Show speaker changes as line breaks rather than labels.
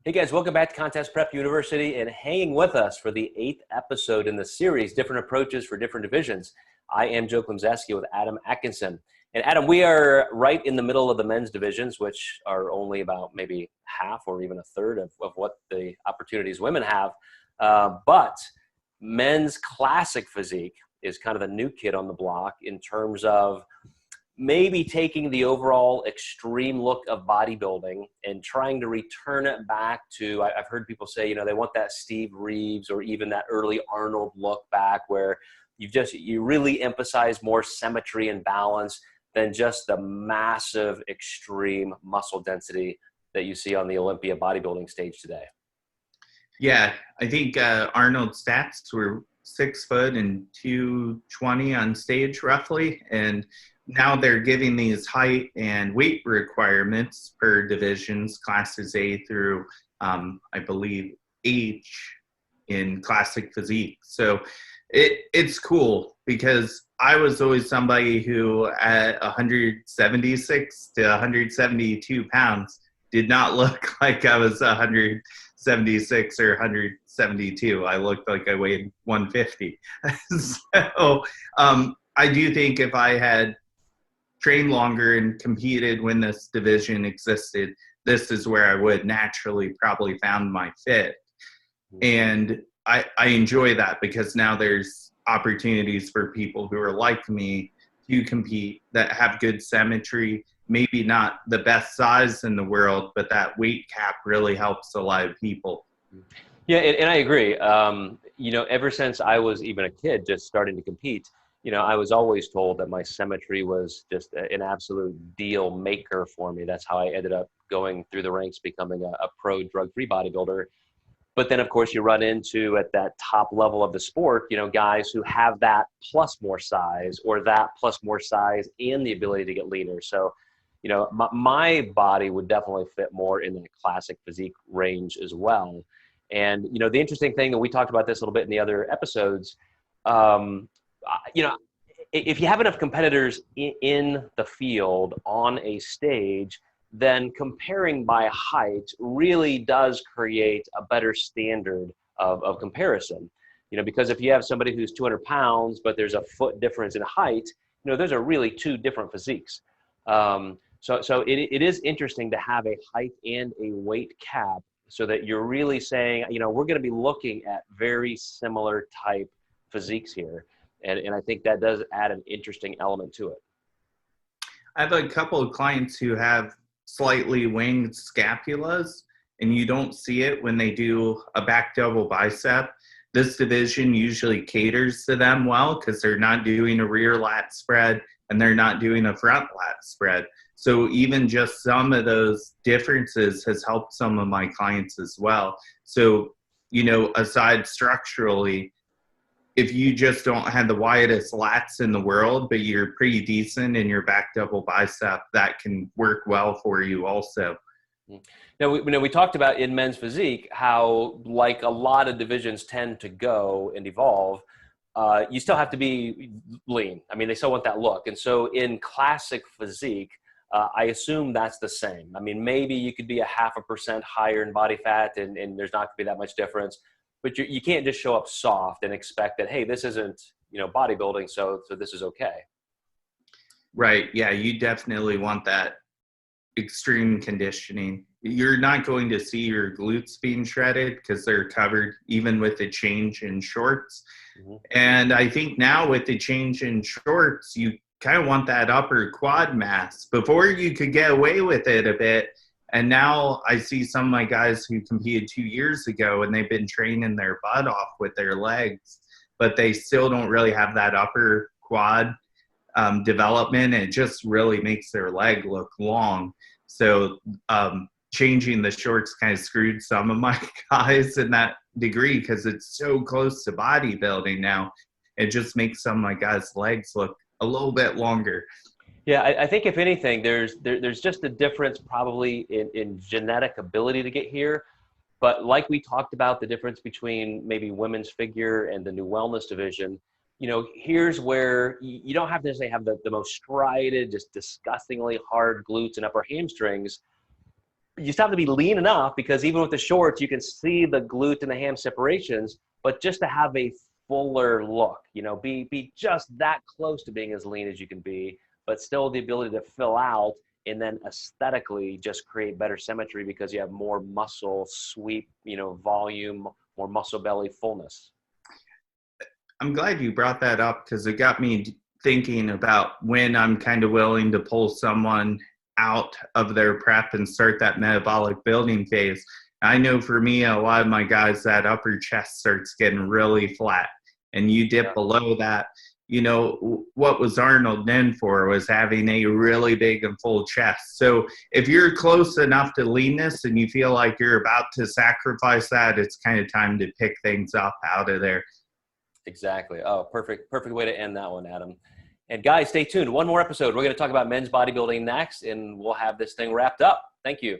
Hey guys, welcome back to Contest Prep University and hanging with us for the 8th episode in the series, Different Approaches for Different Divisions. I am Joe Klemczewski with Adam Atkinson. And Adam, we are right in the middle of the men's divisions, which are only about maybe half or even a third of what the opportunities women have. But men's classic physique is kind of the new kid on the block in terms of maybe taking the overall extreme look of bodybuilding and trying to return it back to, I've heard people say, you know, they want that Steve Reeves or even that early Arnold look back where you really emphasize more symmetry and balance than just the massive extreme muscle density that you see on the Olympia bodybuilding stage today.
Yeah, I think Arnold's stats were 6 foot and 220 on stage roughly, and now they're giving these height and weight requirements per divisions, classes A through, I believe, H in classic physique. So it's cool because I was always somebody who at 176 to 172 pounds did not look like I was 176 or 172. I looked like I weighed 150. So I do think if I had trained longer and competed when this division existed, this is where I would naturally probably found my fit. And I enjoy that because now there's opportunities for people who are like me to compete that have good symmetry, maybe not the best size in the world, but that weight cap really helps a lot of people.
Yeah, and I agree. You know, ever since I was even a kid just starting to compete, you know, I was always told that my symmetry was just an absolute deal maker for me. That's how I ended up going through the ranks, becoming a pro drug-free bodybuilder. But then, of course, you run into at that top level of the sport, you know, guys who have that plus more size or that plus more size and the ability to get leaner. So, you know, my body would definitely fit more in the classic physique range as well. And, you know, the interesting thing, and we talked about this a little bit in the other episodes, you know, if you have enough competitors in the field on a stage, then comparing by height really does create a better standard of comparison. You know, because if you have somebody who's 200 pounds, but there's a foot difference in height, you know, those are really two different physiques. So it is interesting to have a height and a weight cap so that you're really saying, you know, we're going to be looking at very similar type physiques here. And I think that does add an interesting element to it.
I have a couple of clients who have slightly winged scapulas, and you don't see it when they do a back double bicep. This division usually caters to them well because they're not doing a rear lat spread and they're not doing a front lat spread. So even just some of those differences has helped some of my clients as well. So, you know, aside structurally, if you just don't have the widest lats in the world, but you're pretty decent in your back double bicep, that can work well for you also.
Now, we talked about in men's physique how, like a lot of divisions tend to go and evolve, you still have to be lean. I mean, they still want that look. And so in classic physique, I assume that's the same. I mean, maybe you could be a 0.5% higher in body fat and there's not going to be that much difference. But you can't just show up soft and expect that, hey, this isn't, you know, bodybuilding, so this is okay.
Right. Yeah, you definitely want that extreme conditioning. You're not going to see your glutes being shredded because they're covered even with the change in shorts. Mm-hmm. And I think now with the change in shorts, you kind of want that upper quad mass. Before you could get away with it a bit. And now I see some of my guys who competed 2 years ago and they've been training their butt off with their legs, but they still don't really have that upper quad development. It just really makes their leg look long. So changing the shorts kind of screwed some of my guys in that degree because it's so close to bodybuilding now. It just makes some of my guys' legs look a little bit longer.
Yeah, I think if anything, there's just a difference probably in genetic ability to get here. But like we talked about the difference between maybe women's figure and the new wellness division, you know, here's where you don't have to necessarily have the most strided, just disgustingly hard glutes and upper hamstrings. you still have to be lean enough, because even with the shorts, you can see the glute and the ham separations, but just to have a fuller look, be just that close to being as lean as you can be, but still the ability to fill out and then aesthetically just create better symmetry because you have more muscle sweep, volume, more muscle belly fullness.
I'm glad you brought that up, because it got me thinking about when I'm kind of willing to pull someone out of their prep and start that metabolic building phase. I know for me, a lot of my guys, that upper chest starts getting really flat, and you dip below that. What was Arnold known for was having a really big and full chest. So if you're close enough to leanness and you feel like you're about to sacrifice that, it's kind of time to pick things up out of there.
Exactly. Oh, perfect way to end that one, Adam. And guys, stay tuned. One more episode. We're going to talk about men's bodybuilding next, and we'll have this thing wrapped up. Thank you.